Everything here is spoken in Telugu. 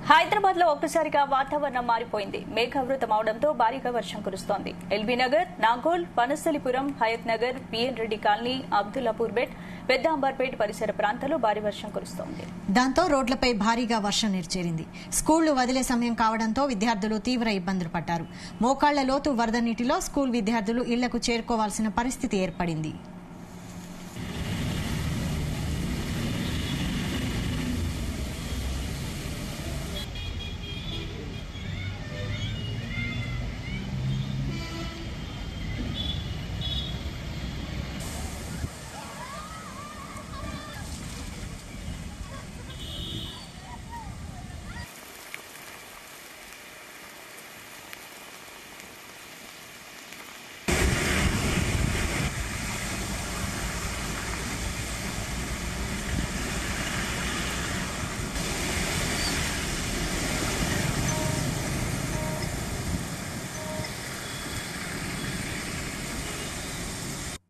హైదరాబాద్ లో ఒక్కసారిగా వాతావరణం మారిపోయింది. మేఘావృతం అవడంతో భారీగా వర్షం కురుస్తోంది. LB Nagar, Nagole, Vanasthalipuram, Hayath Nagar, BN Reddy colony, Abdullapur Met, Pedda Amberpet పరిసర ప్రాంతాల్లో భారీ వర్షం కురుస్తోంది. దాంతో రోడ్లపై భారీగా వర్షం నిలిచేరింది. స్కూళ్లు వదిలే సమయం కావడంతో విద్యార్థులు తీవ్ర ఇబ్బందులు పడ్డారు. మోకాళ్ల లోతు వరద నీటిలో స్కూల్ విద్యార్థులు ఇళ్లకు చేరుకోవాల్సిన పరిస్థితి ఏర్పడింది.